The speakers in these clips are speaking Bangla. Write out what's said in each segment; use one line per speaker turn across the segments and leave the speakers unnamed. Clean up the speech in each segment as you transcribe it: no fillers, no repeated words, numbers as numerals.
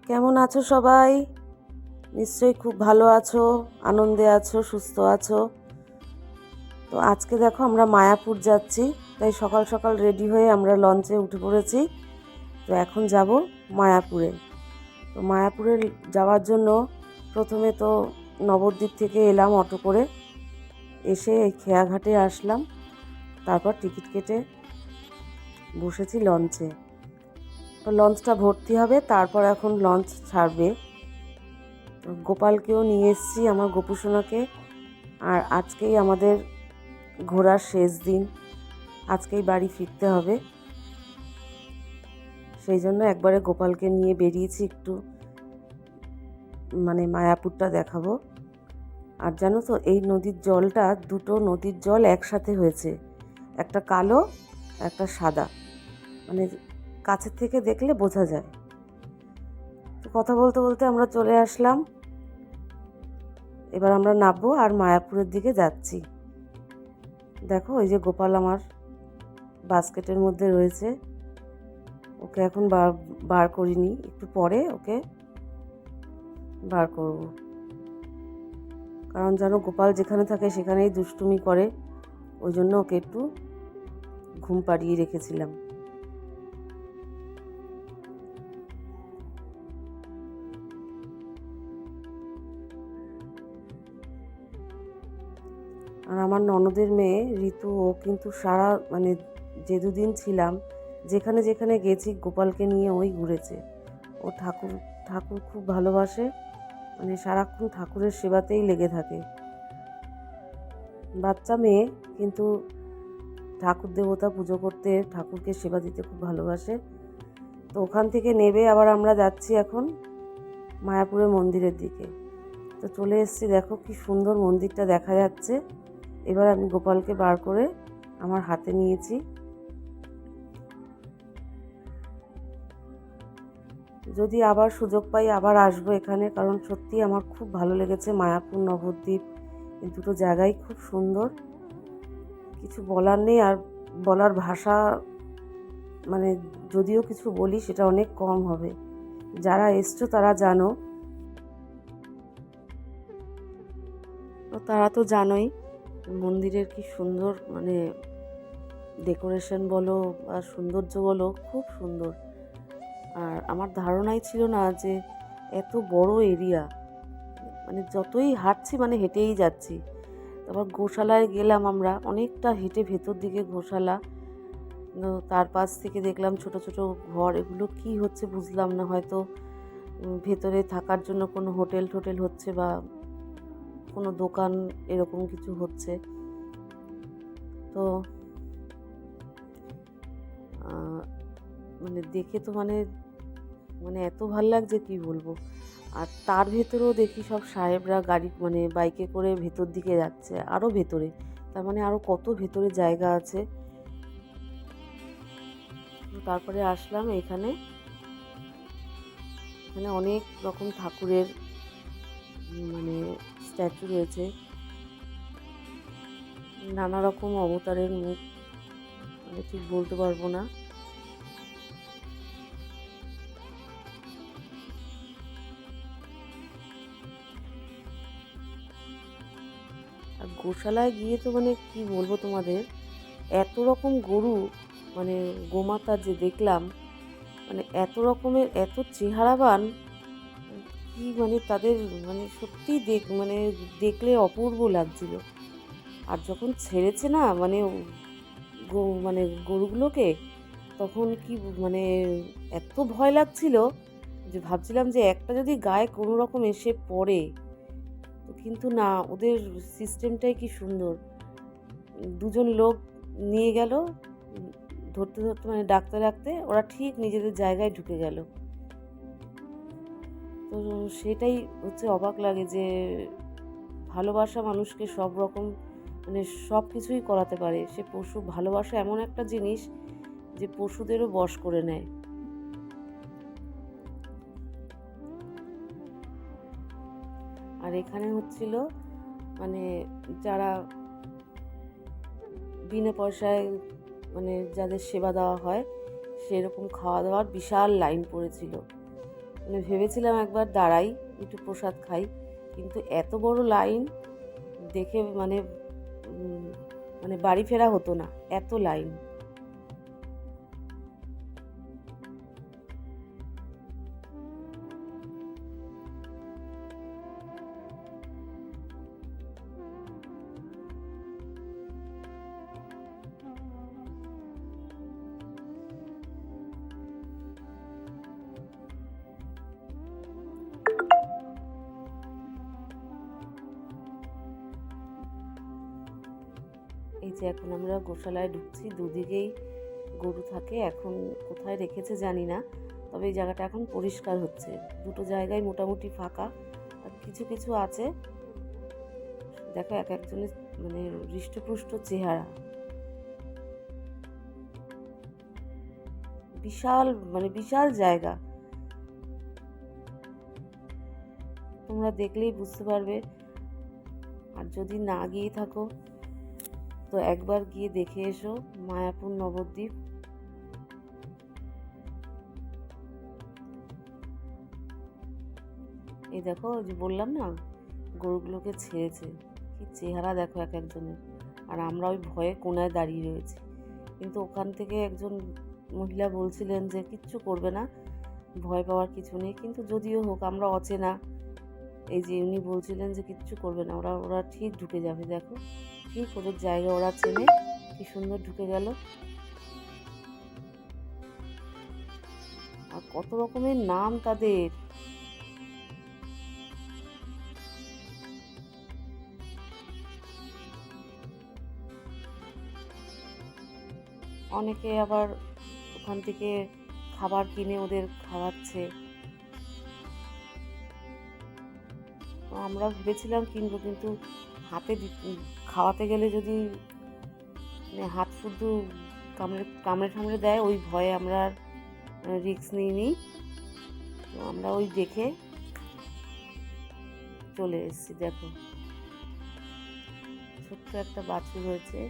কেমন আছো সবাই? নিশ্চয়ই খুব ভালো আছো, আনন্দে আছো, সুস্থ আছো। তো আজকে দেখো আমরা মায়াপুর যাচ্ছি, তাই সকাল সকাল রেডি হয়ে আমরা লঞ্চে উঠে পড়েছি। তো এখন যাব মায়াপুরে। তো মায়াপুরে যাওয়ার জন্য প্রথমে তো নবদ্বীপ থেকে এলাম অটো করে, এসে এই খেয়াঘাটে আসলাম, তারপর টিকিট কেটে বসেছি লঞ্চে। তো লঞ্চটা ভর্তি হবে, তারপর এখন লঞ্চ ছাড়বে। গোপালকেও নিয়ে এসেছি, আমার গোপুসোনাকে। আর আজকেই আমাদের ঘোরার শেষ দিন, আজকেই বাড়ি ফিরতে হবে, সেই জন্য একবারে গোপালকে নিয়ে বেরিয়েছি, একটু মায়াপুরটা দেখাবো। আর জানো তো, এই নদীর জলটা, দুটো নদীর জল একসাথে হয়েছে, একটা কালো একটা সাদা, কাছের থেকে দেখলে বোঝা যায়। তো কথা বলতে বলতে আমরা চলে আসলাম। এবার আমরা নামবো আর মায়াপুরের দিকে যাচ্ছি। দেখো, ওই যে গোপাল আমার বাস্কেটের মধ্যে রয়েছে, ওকে এখন বার করিনি, একটু পরে ওকে বার করব। কারণ জানো, গোপাল যেখানে থাকে সেখানেই দুষ্টুমি করে, ওই জন্য ওকে একটু ঘুম পাড়িয়ে রেখেছিলাম। আর আমার ননদের মেয়ে ঋতু, ও কিন্তু সারা যে দুদিন ছিলাম, যেখানে যেখানে গেছি গোপালকে নিয়ে ওই ঘুরেছে। ও ঠাকুর ঠাকুর খুব ভালোবাসে, সারাক্ষণ ঠাকুরের সেবাতেই লেগে থাকে। বাচ্চা মেয়ে, কিন্তু ঠাকুর দেবতা পুজো করতে, ঠাকুরকে সেবা দিতে খুব ভালোবাসে। তো ওখান থেকে নেবে আবার আমরা যাচ্ছি এখন মায়াপুরের মন্দিরের দিকে। তো চলে এসেছি, দেখো কি সুন্দর মন্দিরটা দেখা যাচ্ছে। এবার আমি গোপালকে বার করে আমার হাতে নিয়েছি। যদি আবার সুযোগ পাই আবার আসবো এখানে, কারণ সত্যি আমার খুব ভালো লেগেছে মায়াপুর, নবদ্বীপ, এই দুটো জায়গাই খুব সুন্দর, কিছু বলার নেই। আর বলার ভাষা, যদিও কিছু বলি সেটা অনেক কম হবে। যারা এসছো তারা জানো, তো তারা তো জানোই মন্দিরের কি সুন্দর, ডেকোরেশন বলো বা সৌন্দর্য বলো, খুব সুন্দর। আর আমার ধারণাই ছিল না যে এত বড় এরিয়া, যতই হাঁটছি হেঁটেই যাচ্ছি। তারপর গোশালায় গেলাম আমরা, অনেকটা হেঁটে ভেতর দিকে গোশালা। তার পাশ থেকে দেখলাম ছোট ছোট ঘর, এগুলো কি হচ্ছে বুঝলাম না, হয়তো ভেতরে থাকার জন্য কোনো হোটেল টোটেল হচ্ছে বা কোনো দোকান, এরকম কিছু হচ্ছে। তো দেখে তো এত ভাল লাগছে কি বলবো। আর তার ভেতরেও দেখি সব সাহেবরা গাড়ি বাইকে করে ভেতর দিকে যাচ্ছে, আরও ভেতরে, তার আরও কত ভেতরে জায়গা আছে। তারপরে আসলাম এখানে অনেক রকম ঠাকুরের স্ট্যাচু রয়েছে, নানা রকম অবতারের মুখ, ঠিক বলতে পারবো না। আর গোশালায় গিয়ে তো কি বলবো তোমাদের, এত রকম গরু, গোমাতা যে দেখলাম, এত রকমের, এত চেহারাবান, কি তাদের সত্যি দেখলে অপূর্ব লাগছিল। আর যখন ছেড়েছে না গরুগুলোকে, তখন কি এত ভয় লাগছিল যে ভাবছিলাম যে একটা যদি গায়ে কোনো রকম এসে পড়ে, তো কিন্তু না, ওদের সিস্টেমটাই কি সুন্দর। দুজন লোক নিয়ে গেল, ধরতে ধরতে ডাকতে ডাকতে ওরা ঠিক নিজেদের জায়গায় ঢুকে গেল। তো সেটাই হচ্ছে অবাক লাগে যে ভালোবাসা মানুষকে সব রকম সব কিছুই করাতে পারে। সে পশু, ভালোবাসা এমন একটা জিনিস যে পশুদেরও বশ করে নেয়। আর এখানে হচ্ছিল যারা বিনা পয়সায় যাদের সেবা দেওয়া হয়, সেরকম খাওয়া দাওয়ার বিশাল লাইন পড়েছিল। মানে ভেবেছিলাম একবার দাঁড়াই, একটু প্রসাদ খাই, কিন্তু এত বড় লাইন দেখে মানে বাড়ি ফেরা হতো না, এত লাইন। এই যে এখন আমরা গোশালায় ঢুকছি, দুদিকেই গরু থাকে, এখন কোথায় রেখেছে জানি না, তবে এই জায়গাটা এখন পরিষ্কার হচ্ছে। দুটো জায়গায় মোটামুটি ফাঁকা, আর কিছু কিছু আছে। দেখো এক একজনের মানে হৃষ্টপুষ্ট চেহারা, বিশাল বিশাল জায়গা। তোমরা দেখলেই বুঝতে পারবে, আর যদি না গিয়ে থাকো তো একবার গিয়ে দেখে এসো মায়াপুর নবদ্বীপ। এই দেখো, যে বললাম না গরুগুলোকে ছেড়েছে, কি চেহারা দেখো এক একজনের। আর আমরা ওই ভয়ে কোনায় দাঁড়িয়ে রয়েছি, কিন্তু ওখান থেকে একজন মহিলা বলছিলেন যে কিচ্ছু করবে না, ভয় পাওয়ার কিছু নেই। কিন্তু যদিও হোক, আমরা অচেনা, এই যে উনি বলছিলেন যে কিচ্ছু করবে না, ওরা ঠিক ঢুকে যাবে। দেখো ঠিক ওদের জায়গা ওরা চেনে, কি সুন্দর ঢুকে গেল। আর কত রকমের নাম তাদের। অনেকে আবার ওখান থেকে খাবার কিনে ওদের খাওয়াচ্ছে। আমরা ভেবেছিলাম কিনবো, কিন্তু হাতে খাওয়াতে গেলে যদি হাত শুদ্ধ কামড়ে ঠামড়ে দেয়, ওই ভয়ে আমরা রিস্ক নিইনি। তো আমরা ওই দেখে চলে এসেছি। দেখো ছোট্ট একটা বাছুর হয়েছে।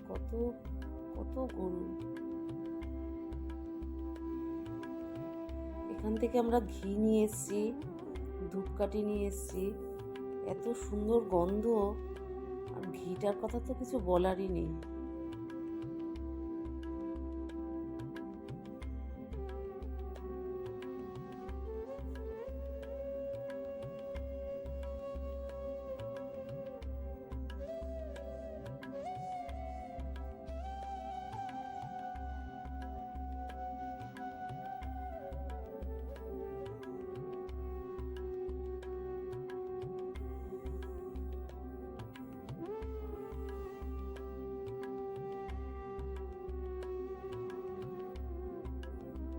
কত কত গরু। এখান থেকে আমরা ঘি নিয়ে এসেছি, ধূপকাঠি নিয়ে এসেছি, এত সুন্দর গন্ধ। আর ঘিটার কথা তো কিছু বলারই নেই।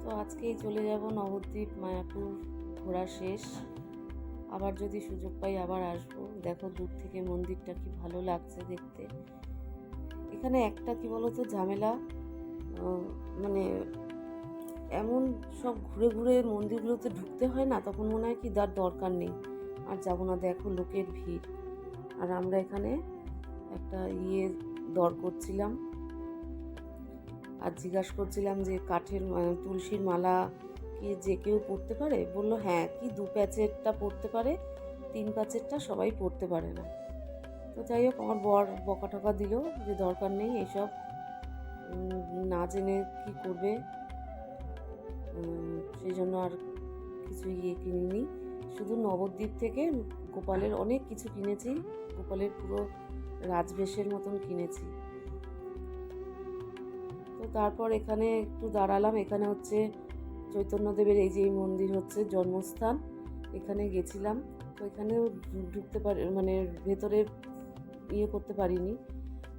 তো আজকেই চলে যাব নবদ্বীপ, মায়াপুর ঘোরা শেষ। আবার যদি সুযোগ পাই আবার আসবো। দেখো দূর থেকে মন্দিরটা কি ভালো লাগছে দেখতে। এখানে একটা কি বলতো ঝামেলা, মানে এমন সব ঘুরে ঘুরে মন্দিরগুলোতে ঢুকতে হয় না, তখন মনে হয় কি তার দরকার নেই, আর যাবো না। দেখো লোকের ভিড়, আর আমরা এখানে একটা দর করছিলাম, আর জিজ্ঞাসা করছিলাম যে কাঠের তুলসীর মালা কি যে কেউ পরতে পারে? বললো হ্যাঁ, কি 2 প্যাচেরটা পরতে পারে, 3 প্যাচেরটা সবাই পরতে পারে না। তো যাই হোক, আমার বর বকা টকা দিল যে দরকার নেই এসব, না জেনে কি করবে। সেই জন্য আর কিছু কিনিনি। শুধু নবদ্বীপ থেকে গোপালের অনেক কিছু কিনেছি, গোপালের পুরো রাজবেশের মতন কিনেছি। তো তারপর এখানে একটু দাঁড়ালাম। এখানে হচ্ছে চৈতন্যদেবের এই যে এই মন্দির হচ্ছে জন্মস্থান, এখানে গেছিলাম। তো এখানেও ঢুকতে ভেতরে করতে পারিনি,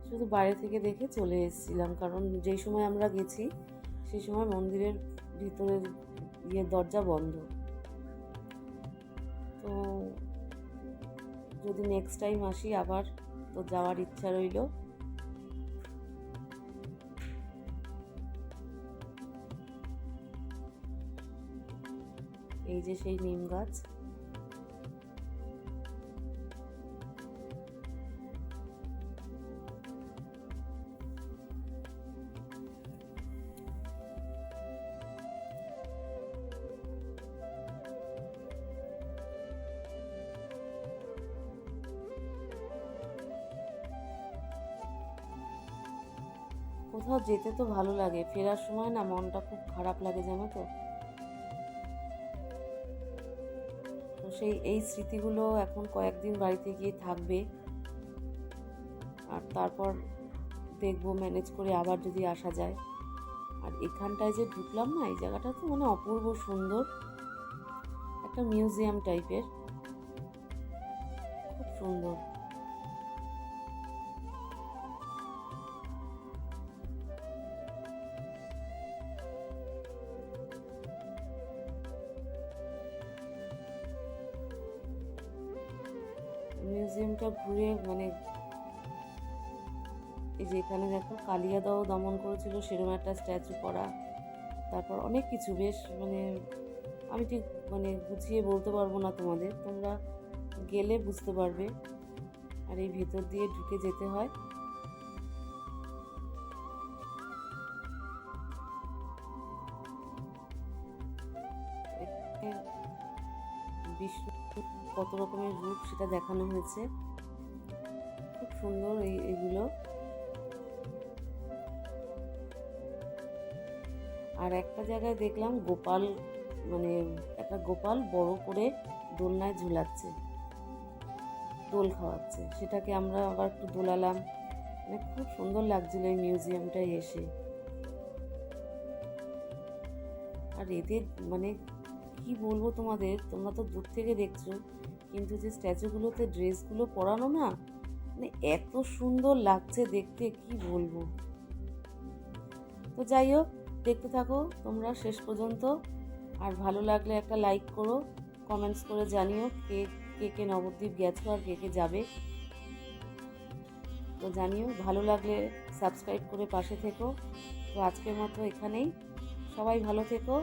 শুধু বাইরে থেকে দেখে চলে এসেছিলাম, কারণ যেই সময় আমরা গেছি সেই সময় মন্দিরের ভিতরের দরজা বন্ধ। তো যদি নেক্সট টাইম আসি আবার, তো যাওয়ার ইচ্ছা রইল। এই যে সেই নিম গাছ। কোথাও যেতে তো ভালো লাগে, ফেরার সময় না মনটা খুব খারাপ লাগে, জানো তো। তো এই স্মৃতিগুলো এখন কয়েকদিন বাড়িতে গিয়ে থাকবে, আর তারপর দেখবো ম্যানেজ করে আবার যদি আসা যায়। আর এখানটায় যে ঢুকলাম না, এই জায়গাটা তো মানে অপূর্ব সুন্দর, একটা মিউজিয়াম টাইপের, খুব সুন্দর। মিউজিয়ামটা ঘুরে মানে এই যে এখানে দেখো কালিয়াদাও দমন করেছিল, সেরকম একটা স্ট্যাচু করা। তারপর অনেক কিছু বেশ মানে আমি ঠিক মানে গুছিয়ে বলতে পারবো না তোমাদের, তোমরা গেলে বুঝতে পারবে। আর এই ভেতর দিয়ে ঢুকে যেতে হয়। বিষ্ণু কত রকমের রূপ সেটা দেখানো হয়েছে, খুব সুন্দর এইগুলো। আর একটা জায়গায় দেখলাম গোপাল, মানে একটা গোপাল বড় করে দোলনায় ঝুলাচ্ছে, দোল খাওয়াচ্ছে, সেটাকে আমরা আবার একটু দোলালাম, মানে খুব সুন্দর লাগছিল এই মিউজিয়ামটায় এসে। আর এদের মানে কি বলবো তোমাদের, তোমরা তো দূর থেকে দেখছো, কিন্তু যে স্ট্যাচুগুলোতে ড্রেসগুলো পরানো না, মানে এত সুন্দর লাগছে দেখতে, কি বলবো। তো যাই হোক, দেখতে থাকো তোমরা শেষ পর্যন্ত। আর ভালো লাগলে একটা লাইক করো, কমেন্টস করে জানিও কে কে কে নবদ্বীপ গেছো আর কে কে যাবে। তো জানিও, ভালো লাগলে সাবস্ক্রাইব করে পাশে থেকো। তো আজকের মতো এখানেই, সবাই ভালো থেকো।